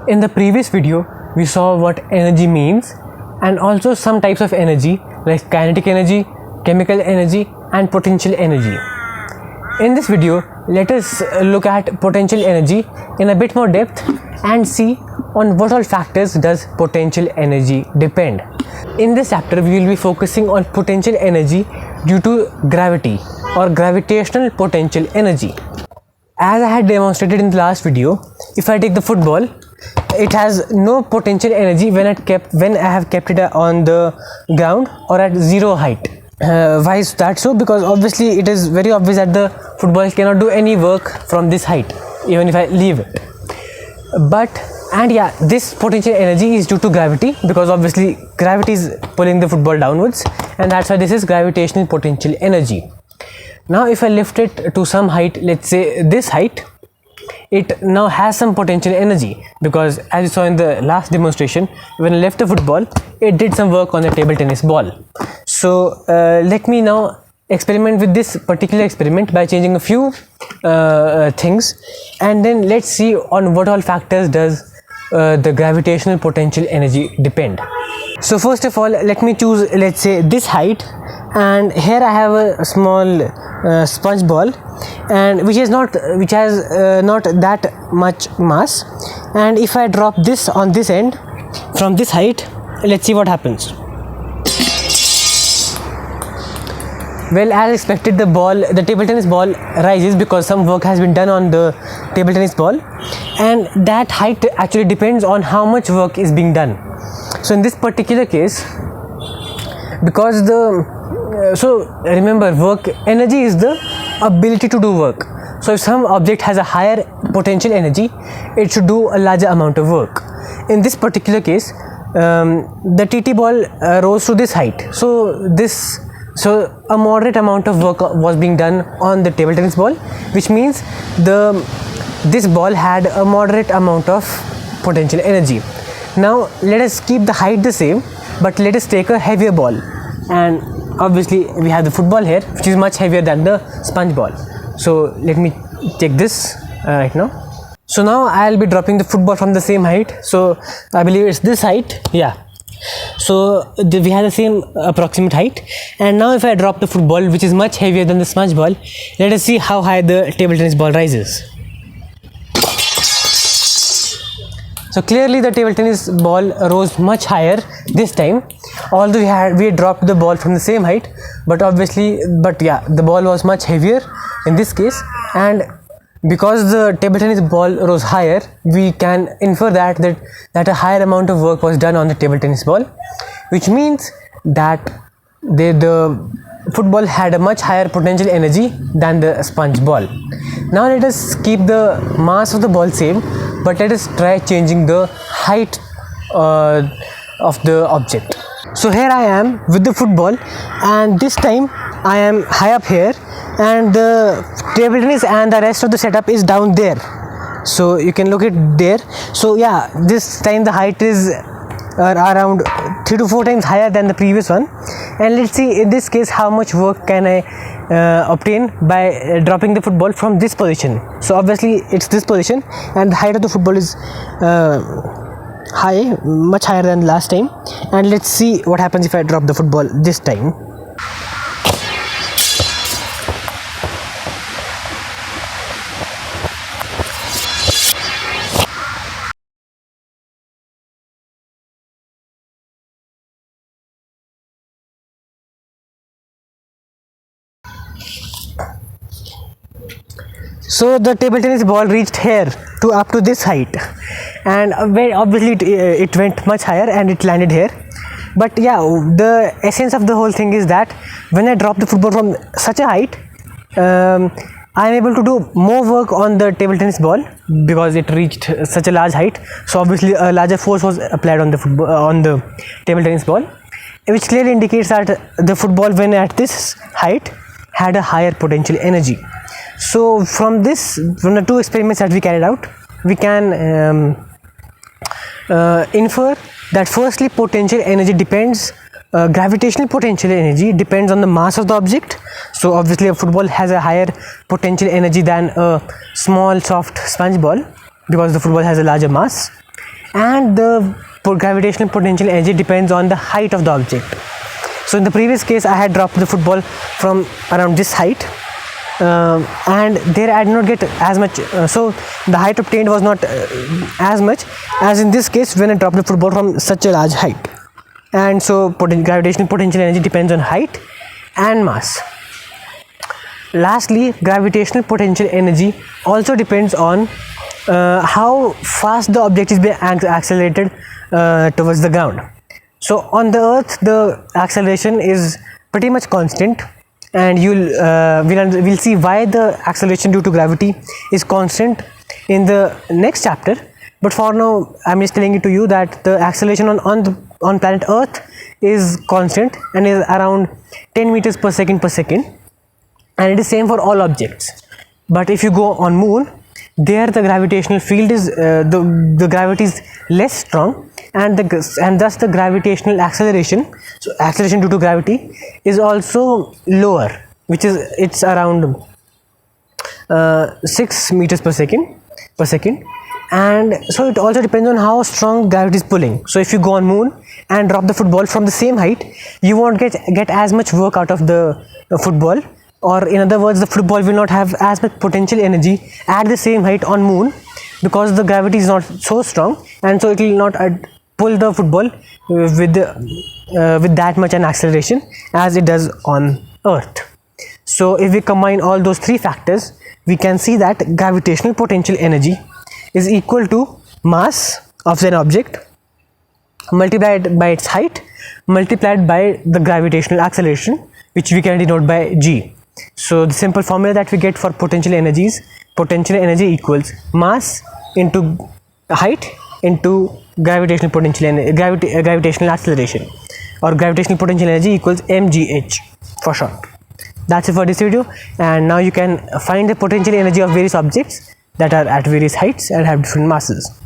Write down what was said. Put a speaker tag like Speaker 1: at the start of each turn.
Speaker 1: In the previous video, we saw what energy means and also some types of energy like kinetic energy, chemical energy and potential energy. In this video, let us look at potential energy in a bit more depth and see on what all factors does potential energy depend. In this chapter, we will be focusing on potential energy due to gravity or gravitational potential energy. As I had demonstrated in the last video, if I take the football, it has no potential energy when I have kept it on the ground or at zero height. Why is that so? Because obviously it is very obvious that the football cannot do any work from this height even if I leave it. This potential energy is due to gravity, because obviously gravity is pulling the football downwards, and that's why this is gravitational potential energy. Now if I lift it to some height, let's say this height, it now has some potential energy, because as you saw in the last demonstration, when I left the football, it did some work on the table tennis ball. So let me now experiment with this particular experiment by changing a few things, and then let's see on what all factors does the gravitational potential energy depend. So first of all, let me choose, let's say, this height, and here I have a small sponge ball, and which has not that much mass, and if I drop this on this end from this height, let's see what happens. Well, as expected, the table tennis ball rises because some work has been done on the table tennis ball, and that height actually depends on how much work is being done. So in this particular case, because remember, work energy is the ability to do work. So if some object has a higher potential energy, it should do a larger amount of work. In this particular case, the TT ball rose to this height. So a moderate amount of work was being done on the table tennis ball, which means this ball had a moderate amount of potential energy. Now let us keep the height the same, but let us take a heavier ball, and obviously we have the football here, which is much heavier than the sponge ball. So let me take this right now. So now I'll be dropping the football from the same height. So I believe it's this height, yeah. So we have the same approximate height, and now if I drop the football, which is much heavier than the sponge ball, let us see how high the table tennis ball rises. So clearly the table tennis ball rose much higher this time, although we had dropped the ball from the same height, but the ball was much heavier in this case, and because the table tennis ball rose higher, we can infer that a higher amount of work was done on the table tennis ball, which means that the football had a much higher potential energy than the sponge ball. Now let us keep the mass of the ball same, but let us try changing the height of the object. So here I am with the football, and this time I am high up here, and the table tennis and the rest of the setup is down there. So you can look at there. So yeah, this time the height is around 3 to 4 times higher than the previous one, and let's see in this case how much work can I obtain by dropping the football from this position. So obviously it's this position, and the height of the football is much higher than last time, and let's see what happens if I drop the football this time. So the table tennis ball reached here up to this height, and obviously it went much higher and it landed here. But yeah, the essence of the whole thing is that when I drop the football from such a height, I am able to do more work on the table tennis ball because it reached such a large height. So obviously a larger force was applied on the table tennis ball, which clearly indicates that the football, when at this height, had a higher potential energy. So from the two experiments that we carried out, we can infer that firstly potential energy depends gravitational potential energy depends on the mass of the object. So obviously a football has a higher potential energy than a small soft sponge ball because the football has a larger mass. and the gravitational potential energy depends on the height of the object. So in the previous case, I had dropped the football from around this height, and there I did not get as much, so the height obtained was not as much as in this case when I dropped the football from such a large height. And so gravitational potential energy depends on height and mass. Lastly, gravitational potential energy also depends on how fast the object is being accelerated towards the ground. So on the earth, the acceleration is pretty much constant, and we'll see why the acceleration due to gravity is constant in the next chapter. But for now, I'm just telling it to you that the acceleration on planet Earth is constant and is around 10 meters per second, and it is same for all objects. But if you go on Moon, there the gravitational field is the gravity is less strong, and thus the gravitational acceleration, so acceleration due to gravity, is also lower, which is it's around 6 meters per second, and so it also depends on how strong gravity is pulling. So if you go on Moon and drop the football from the same height, you won't get as much work out of the football, or in other words, the football will not have as much potential energy at the same height on Moon, because the gravity is not so strong, and so it will not pull the football with that much an acceleration as it does on Earth. So if we combine all those three factors, we can see that gravitational potential energy is equal to mass of an object multiplied by its height multiplied by the gravitational acceleration, which we can denote by g. So the simple formula that we get for potential energy is potential energy equals mass into height into gravitational potential gravitational acceleration, or gravitational potential energy equals mgh for short. That's it for this video, and now you can find the potential energy of various objects that are at various heights and have different masses.